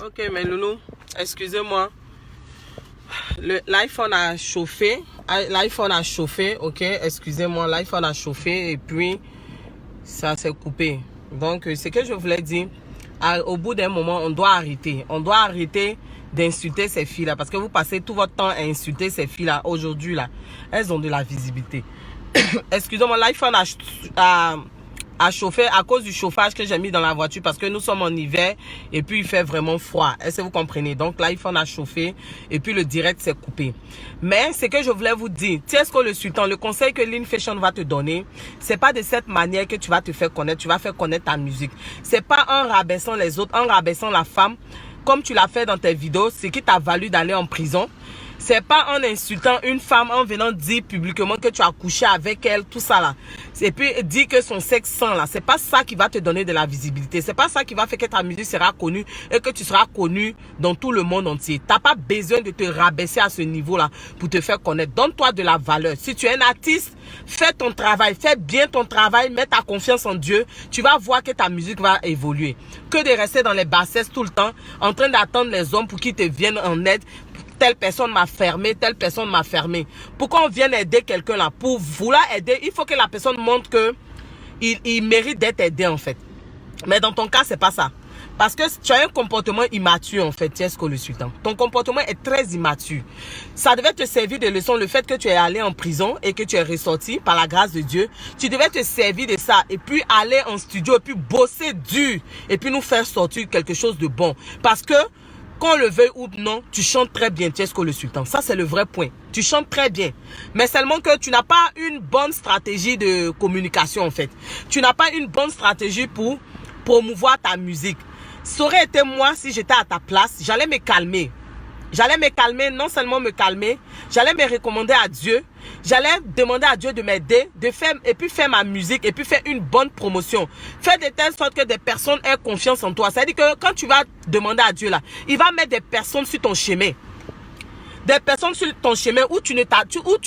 Ok, mais Loulou, excusez-moi. L'iPhone a chauffé. L'iPhone a chauffé, ok. Excusez-moi, l'iPhone a chauffé et puis ça s'est coupé. Donc, ce que je voulais dire, au bout d'un moment, on doit arrêter. On doit arrêter d'insulter ces filles-là. Parce que vous passez tout votre temps à insulter ces filles-là. Aujourd'hui, là, elles ont de la visibilité. Excusez-moi, l'iPhone a chauffé à cause du chauffage que j'ai mis dans la voiture parce que nous sommes en hiver et puis il fait vraiment froid. Est-ce que vous comprenez? Donc l'iPhone a chauffé et puis le direct s'est coupé. Mais ce que je voulais vous dire, Tiesco le Sultan, le conseil que Lynn Fashion va te donner, c'est pas de cette manière que tu vas te faire connaître, tu vas faire connaître ta musique. C'est pas en rabaissant les autres, en rabaissant la femme, comme tu l'as fait dans tes vidéos, ce qui t'a valu d'aller en prison. C'est pas en insultant une femme, en venant dire publiquement que tu as couché avec elle, tout ça là. Et puis dire que son sexe sent là. C'est pas ça qui va te donner de la visibilité. C'est pas ça qui va faire que ta musique sera connue et que tu seras connu dans tout le monde entier. T'as pas besoin de te rabaisser à ce niveau là pour te faire connaître. Donne-toi de la valeur. Si tu es un artiste, fais ton travail, fais bien ton travail, mets ta confiance en Dieu. Tu vas voir que ta musique va évoluer. Que de rester dans les bassesses tout le temps, en train d'attendre les hommes pour qu'ils te viennent en aide. Telle personne m'a fermé, telle personne m'a fermé. Pourquoi on vient aider quelqu'un là? Pour vouloir aider, il faut que la personne montre que il mérite d'être aidé en fait. Mais dans ton cas, c'est pas ça. Parce que tu as un comportement immature en fait, Tiesco le Sultan. Ton comportement est très immature. Ça devait te servir de leçon, le fait que tu es allé en prison et que tu es ressorti par la grâce de Dieu. Tu devais te servir de ça et puis aller en studio et puis bosser dur et puis nous faire sortir quelque chose de bon. Parce que qu'on le veuille ou non, tu chantes très bien, Tiesco le Sultan. Ça, c'est le vrai point. Tu chantes très bien. Mais seulement que tu n'as pas une bonne stratégie de communication, en fait. Tu n'as pas une bonne stratégie pour promouvoir ta musique. Ça aurait été moi, si j'étais à ta place, j'allais me calmer. J'allais me calmer, non seulement me calmer, j'allais me recommander à Dieu. J'allais demander à Dieu de m'aider, de faire, et puis faire ma musique, et puis faire une bonne promotion. Faire de telle sorte que des personnes aient confiance en toi. C'est-à-dire que quand tu vas demander à Dieu là, il va mettre des personnes sur ton chemin. Des personnes sur ton chemin où tu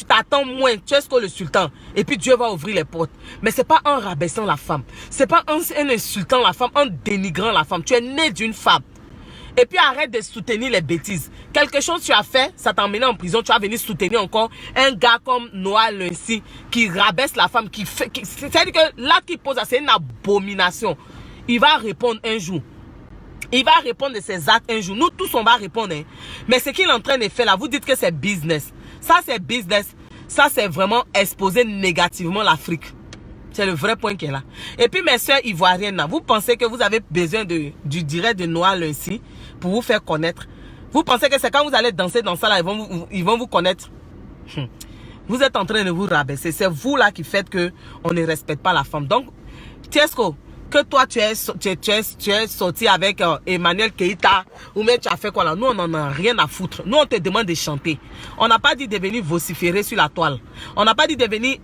t'attends moins, Tiesco le Sultan. Et puis Dieu va ouvrir les portes. Mais c'est pas en rabaissant la femme. C'est pas en insultant la femme, en dénigrant la femme. Tu es né d'une femme. Et puis arrête de soutenir les bêtises. Quelque chose tu as fait, ça t'a emmené en prison, tu vas venir soutenir encore un gars comme Noah Luncey qui rabaisse la femme, c'est-à-dire que là qui pose, c'est une abomination. Il va répondre un jour. Il va répondre de ses actes un jour. Nous tous on va répondre. Hein. Mais ce qu'il est en train de faire là, vous dites que c'est business. Ça c'est business. Ça c'est vraiment exposer négativement l'Afrique. C'est le vrai point qui est là. Et puis mes soeurs ivoiriennes là, vous pensez que vous avez besoin du direct de Noah Luncey pour vous faire connaître? Vous pensez que c'est quand vous allez danser dans ça là, ils vont vous connaître? Vous êtes en train de vous rabaisser. C'est vous là qui faites que on ne respecte pas la femme. Donc, Tiesco, que toi tu es sorti avec Emmanuel Keïta ou même tu as fait quoi là? Nous on n'en a rien à foutre. Nous on te demande de chanter. On n'a pas dit de venir vociférer sur la toile. On n'a pas dit de venir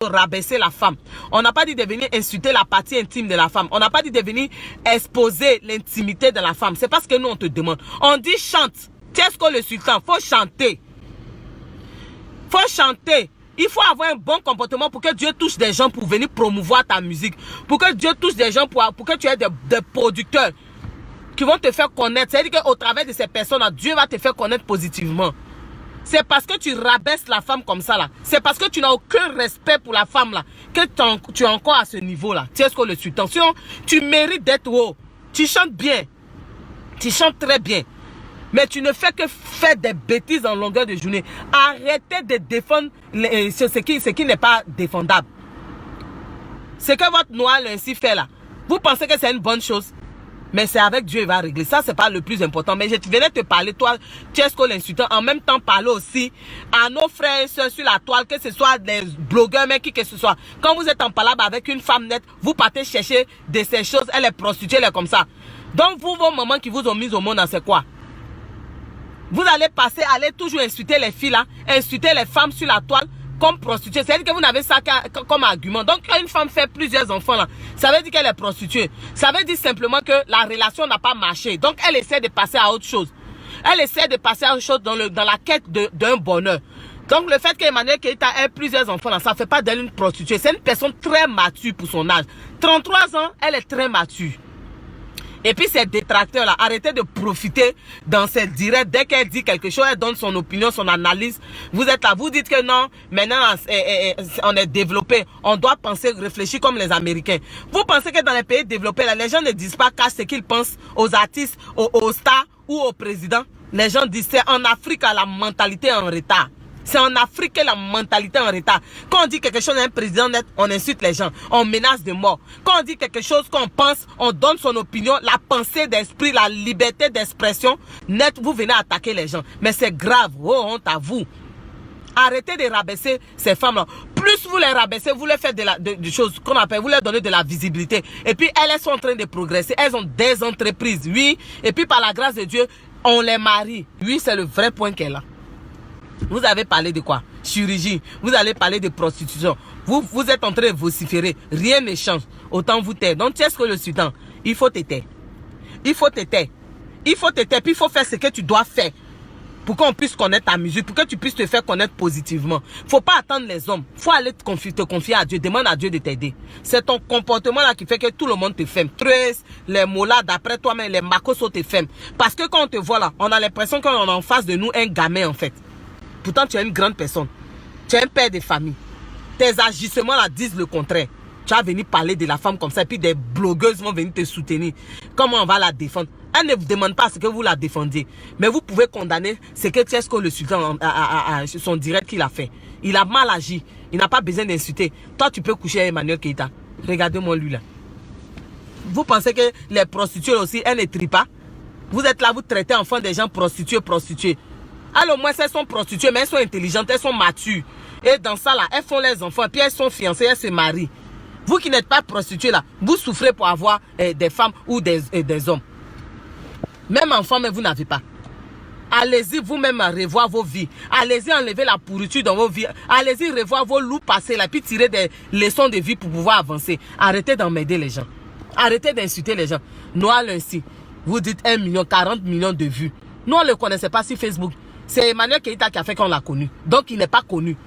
rabaisser la femme. On n'a pas dit de venir insulter la partie intime de la femme. On n'a pas dit de venir exposer l'intimité de la femme. C'est parce que nous on te demande. On dit chante. Tiesco le Sultan, faut chanter. Faut chanter. Il faut avoir un bon comportement pour que Dieu touche des gens pour venir promouvoir ta musique. Pour que Dieu touche des gens pour que tu aies des producteurs qui vont te faire connaître. C'est-à-dire qu'au travers de ces personnes-là, Dieu va te faire connaître positivement. C'est parce que tu rabaisses la femme comme ça là. C'est parce que tu n'as aucun respect pour la femme là que tu es encore à ce niveau-là. Tiesco le Sultan. Sinon, tu mérites d'être haut. Tu chantes bien. Tu chantes très bien. Mais tu ne fais que faire des bêtises en longueur de journée. Arrêtez de défendre ce qui n'est pas défendable. Ce que votre Noah Luncey fait là, vous pensez que c'est une bonne chose? Mais c'est avec Dieu il va régler. Ça, c'est pas le plus important. Mais je venais te parler, toi, Tiesco l'insultant, en même temps parler aussi à nos frères et soeurs sur la toile, que ce soit des blogueurs, mais qui que ce soit. Quand vous êtes en palabre avec une femme nette, vous partez chercher de ces choses, elle est prostituée, elle est comme ça. Donc, vous, vos mamans qui vous ont mis au monde, c'est quoi? Vous allez aller toujours insulter les filles là, insulter les femmes sur la toile comme prostituée. C'est-à-dire que vous n'avez ça comme argument. Donc quand une femme fait plusieurs enfants là, ça veut dire qu'elle est prostituée. Ça veut dire simplement que la relation n'a pas marché. Donc elle essaie de passer à autre chose. Elle essaie de passer à autre chose dans la quête d'un bonheur. Donc le fait qu'Emmanuel Keïta ait plusieurs enfants là, ça ne fait pas d'elle une prostituée. C'est une personne très mature pour son âge. 33 ans, elle est très mature. Et puis ces détracteurs-là, arrêtez de profiter dans ces directs. Dès qu'elle dit quelque chose, elle donne son opinion, son analyse. Vous êtes là, vous dites que non, maintenant on est développé. On doit penser, réfléchir comme les Américains. Vous pensez que dans les pays développés, là, les gens ne disent pas qu'à ce qu'ils pensent aux artistes, aux stars ou aux présidents. Les gens disent c'est en Afrique, la mentalité est en retard. C'est en Afrique que la mentalité est en retard. Quand on dit quelque chose à un président net, on insulte les gens, on menace de mort. Quand on dit quelque chose qu'on pense, on donne son opinion, la pensée d'esprit, la liberté d'expression net, vous venez attaquer les gens. Mais c'est grave, oh, honte à vous. Arrêtez de rabaisser ces femmes-là. Plus vous les rabaissez, vous les faites des choses qu'on appelle, vous leur donnez de la visibilité. Et puis elles sont en train de progresser, elles ont des entreprises, oui. Et puis par la grâce de Dieu, on les marie. Oui, c'est le vrai point qu'elle a. Vous avez parlé de quoi? Chirurgie. Vous allez parler de prostitution. Vous êtes en train de vociférer. Rien ne change. Autant vous taire. Donc, tu sais ce que le sultan, il faut te taire. Il faut te taire. Il faut te taire. Puis il faut faire ce que tu dois faire. Pour qu'on puisse connaître ta musique. Pour que tu puisses te faire connaître positivement. Il ne faut pas attendre les hommes. Il faut aller te confier à Dieu. Demande à Dieu de t'aider. C'est ton comportement là qui fait que tout le monde te ferme. Les mots là, d'après toi-même, les macosos te ferment. Parce que quand on te voit là, on a l'impression qu'on a en face de nous un gamin en fait. Pourtant, tu es une grande personne. Tu es un père de famille. Tes agissements là disent le contraire. Tu vas venir parler de la femme comme ça. Et puis des blogueuses vont venir te soutenir. Comment on va la défendre? Elle ne vous demande pas ce que vous la défendiez. Mais vous pouvez condamner ce que Tchesco le sultan a son direct qu'il a fait. Il a mal agi. Il n'a pas besoin d'insulter. Toi, tu peux coucher avec Emmanuel Keïta. Regardez-moi lui là. Vous pensez que les prostituées aussi, elles ne trient pas? Vous êtes là, vous traitez enfants des gens prostitués. Alors moi, elles sont prostituées, mais elles sont intelligentes, elles sont matures. Et dans ça là, elles font les enfants, puis elles sont fiancées, elles se marient. Vous qui n'êtes pas prostituées là, vous souffrez pour avoir des femmes ou des hommes. Même enfants, mais vous n'avez pas. Allez-y vous-même à revoir vos vies. Allez-y enlever la pourriture dans vos vies. Allez-y revoir vos loups passer là, puis tirer des leçons de vie pour pouvoir avancer. Arrêtez d'emmerder les gens. Arrêtez d'insulter les gens. Noah Lucy, vous dites 1 million, 40 millions de vues. Nous, on ne le connaissait pas sur Facebook. C'est Emmanuel Keïta qui a fait qu'on l'a connu. Donc, il n'est pas connu.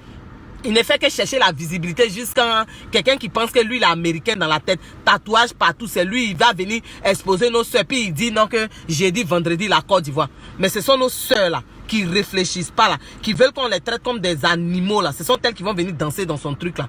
Il ne fait que chercher la visibilité jusqu'à quelqu'un qui pense que lui, il est américain dans la tête. Tatouage partout, c'est lui, il va venir exposer nos soeurs. Puis il dit non que jeudi, vendredi, la Côte d'Ivoire. Mais ce sont nos soeurs là, qui réfléchissent pas là, qui veulent qu'on les traite comme des animaux là. Ce sont elles qui vont venir danser dans son truc là.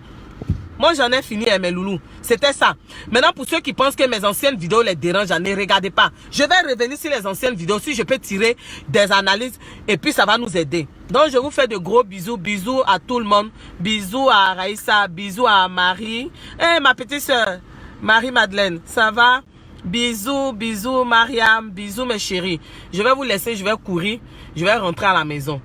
Moi, j'en ai fini, mes loulous. C'était ça. Maintenant, pour ceux qui pensent que mes anciennes vidéos les dérangent, ne regardez pas. Je vais revenir sur les anciennes vidéos. Si je peux tirer des analyses, et puis ça va nous aider. Donc, je vous fais de gros bisous. Bisous à tout le monde. Bisous à Raïssa. Bisous à Marie. Eh, ma petite soeur, Marie-Madeleine, ça va? Bisous, bisous, Mariam. Bisous, mes chéris. Je vais vous laisser, je vais courir. Je vais rentrer à la maison.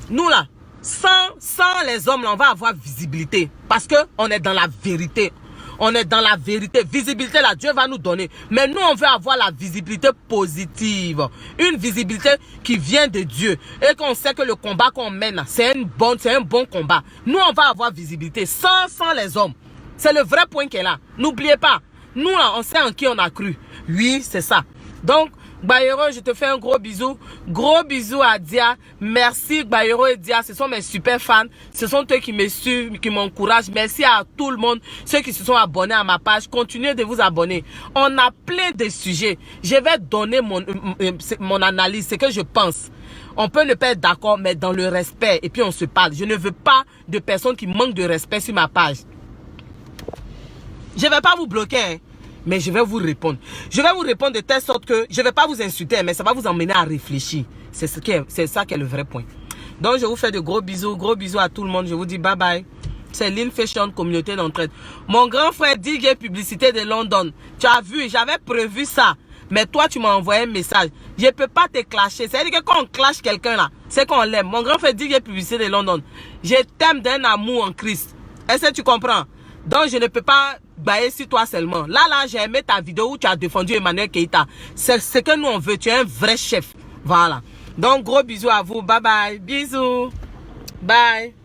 Nous, là, sans les hommes, là, on va avoir visibilité. Parce qu'on est dans la vérité. On est dans la vérité. Visibilité, là, Dieu va nous donner. Mais nous, on veut avoir la visibilité positive. Une visibilité qui vient de Dieu. Et qu'on sait que le combat qu'on mène, c'est un bon combat. Nous, on va avoir visibilité sans les hommes. C'est le vrai point qui est là. N'oubliez pas. Nous, là, on sait en qui on a cru. Oui, c'est ça. Donc, Gbayero, je te fais un gros bisou. Gros bisou à Dia. Merci Gbayero et Dia. Ce sont mes super fans. Ce sont eux qui me suivent, qui m'encouragent. Merci à tout le monde. Ceux qui se sont abonnés à ma page. Continuez de vous abonner. On a plein de sujets. Je vais donner mon analyse, ce que je pense. On peut ne pas être d'accord, mais dans le respect. Et puis on se parle. Je ne veux pas de personnes qui manquent de respect sur ma page. Je ne vais pas vous bloquer, hein. Mais je vais vous répondre. Je vais vous répondre de telle sorte que je ne vais pas vous insulter, mais ça va vous emmener à réfléchir. C'est ça qui est le vrai point. Donc, je vous fais de gros bisous à tout le monde. Je vous dis bye bye. C'est Lynn Fashion, communauté d'entraide. Mon grand frère DJ Publicité de London. Tu as vu, j'avais prévu ça. Mais toi, tu m'as envoyé un message. Je ne peux pas te clasher. C'est-à-dire que quand on clash quelqu'un là, c'est qu'on l'aime. Mon grand frère DJ Publicité de London. Je t'aime d'un amour en Christ. Est-ce que tu comprends? Donc, je ne peux pas bailler sur toi seulement. Là, j'ai aimé ta vidéo où tu as défendu Emmanuel Keïta. C'est ce que nous, on veut. Tu es un vrai chef. Voilà. Donc, gros bisous à vous. Bye bye. Bisous. Bye.